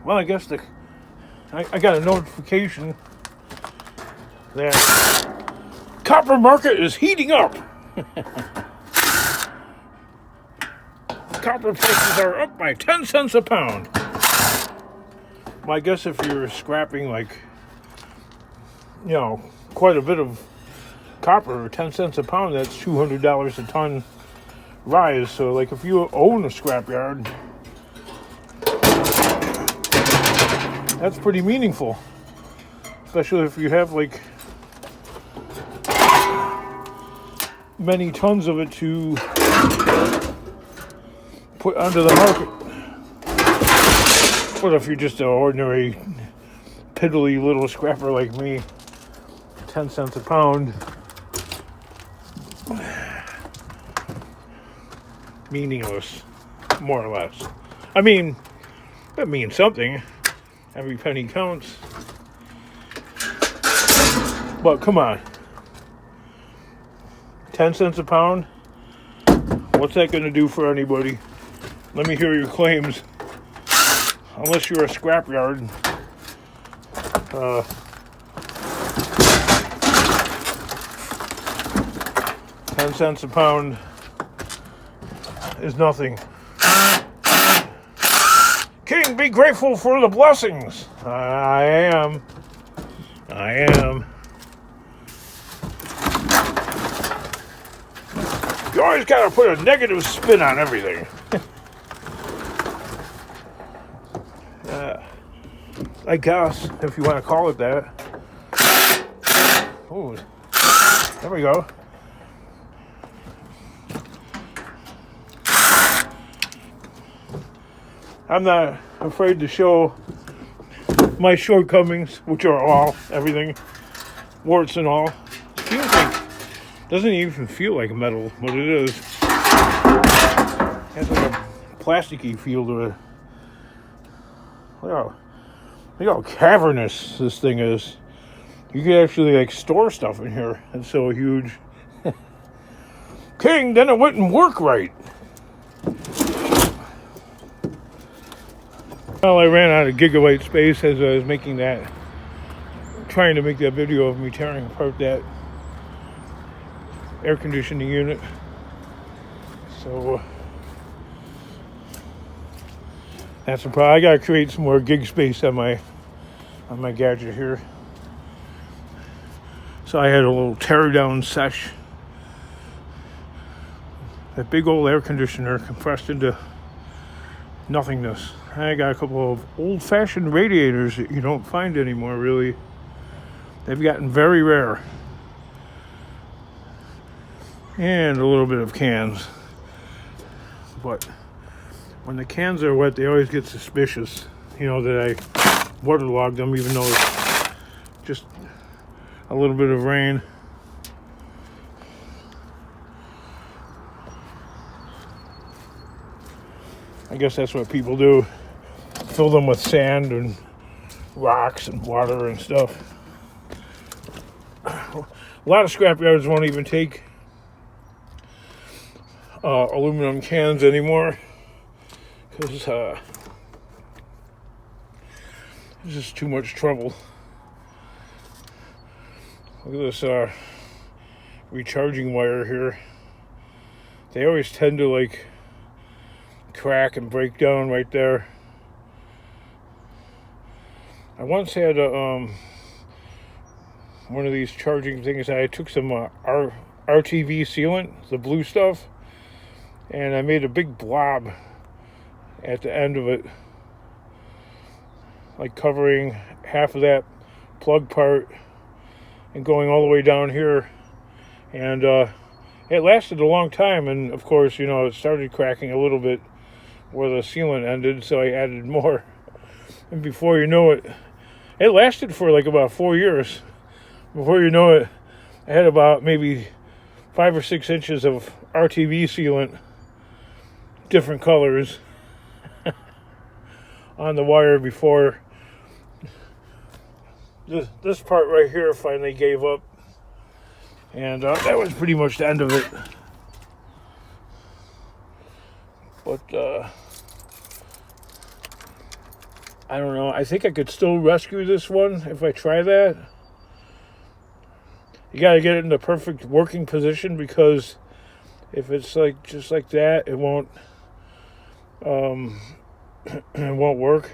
Well, I guess I got a notification that copper market is heating up. Copper prices are up by 10 cents a pound. Well, I guess if you're scrapping quite a bit of copper, 10 cents a pound, that's $200 a ton rise. So if you own a scrapyard, that's pretty meaningful, especially if you have many tons of it to put onto the market. But if you're just an ordinary piddly little scrapper like me, 10 cents a pound, meaningless, more or less. I mean, that means something. Every penny counts. But come on. 10 cents a pound? What's that going to do for anybody? Let me hear your claims. Unless you're a scrapyard. 10 cents a pound is nothing. King, be grateful for the blessings. I am. You always got to put a negative spin on everything. I guess, if you want to call it that. Oh, there we go. I'm not afraid to show my shortcomings, which are everything, warts and all. Doesn't even feel like metal, but it is. It has a plasticky feel to it. Look how cavernous this thing is. You can actually store stuff in here. It's so huge. King, then it wouldn't work right. Well, I ran out of gigabyte space as I was trying to make that video of me tearing apart that air conditioning unit. So that's a problem. I gotta create some more gig space on my gadget here. So I had a little tear down sesh. That big old air conditioner compressed into nothingness. I got a couple of old-fashioned radiators that you don't find anymore, really. They've gotten very rare. And a little bit of cans. But when the cans are wet, they always get suspicious. That I waterlogged them, even though it's just a little bit of rain. I guess that's what people do. Fill them with sand and rocks and water and stuff. A lot of scrapyards won't even take aluminum cans anymore because it's just too much trouble. Look at this recharging wire here. They always tend to crack and break down right there. I once had one of these charging things. I took some RTV sealant, the blue stuff, and I made a big blob at the end of it, covering half of that plug part and going all the way down here. And it lasted a long time, and of course, it started cracking a little bit where the sealant ended, so I added more. And before you know it, it lasted for about 4 years. Before you know it, I had about maybe 5 or 6 inches of RTV sealant, different colors, on the wire before this part right here finally gave up. And that was pretty much the end of it. But I don't know. I think I could still rescue this one if I try that. You got to get it in the perfect working position, because if it's like just like that, it won't it won't work.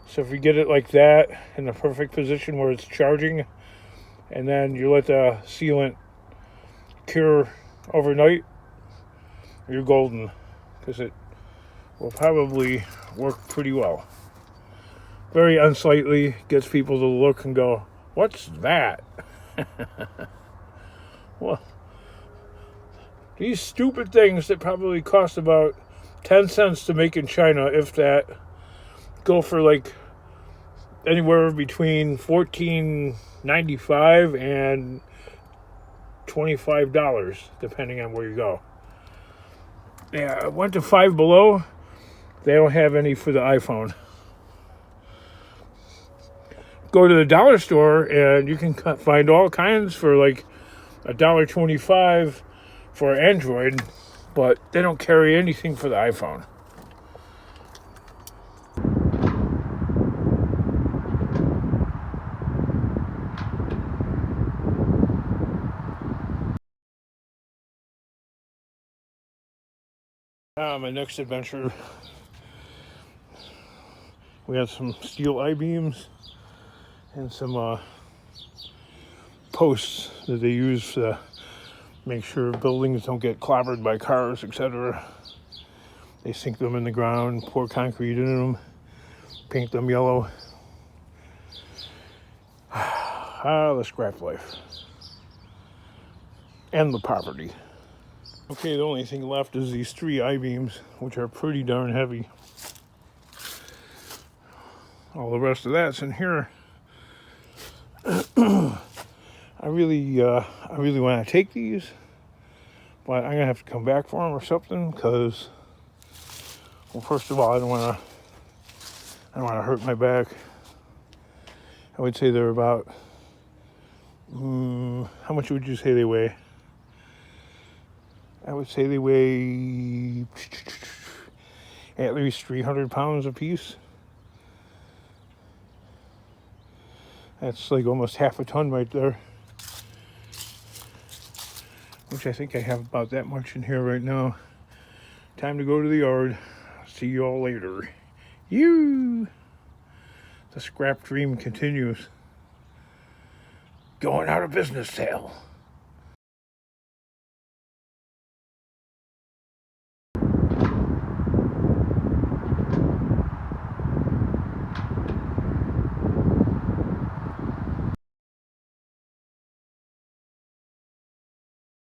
So if you get it like that in the perfect position where it's charging, and then you let the sealant cure overnight, you're golden, because it will probably work pretty well. Very unsightly, gets people to look and go, "What's that?" Well, these stupid things that probably cost about 10 cents to make in China, if that, go for like anywhere between $14.95 and $25, depending on where you go. Yeah, I went to Five Below. They don't have any for the iPhone. Go to the dollar store and you can find all kinds for like $1.25 for Android, but they don't carry anything for the iPhone. My next adventure, we had some steel I-beams and some posts that they use to make sure buildings don't get clobbered by cars, etc. They sink them in the ground, pour concrete in them, paint them yellow. The scrap life. And the poverty. Okay, the only thing left is these 3 I-beams, which are pretty darn heavy. All the rest of that's in here. I really want to take these, but I'm gonna have to come back for them or something, because, well, first of all, I don't want to hurt my back. I would say they're about, how much would you say they weigh? I would say they weigh at least 300 pounds a piece. That's like almost half a ton right there. Which I think I have about that much in here right now. Time to go to the yard. See you all later. The scrap dream continues. Going out of business sale.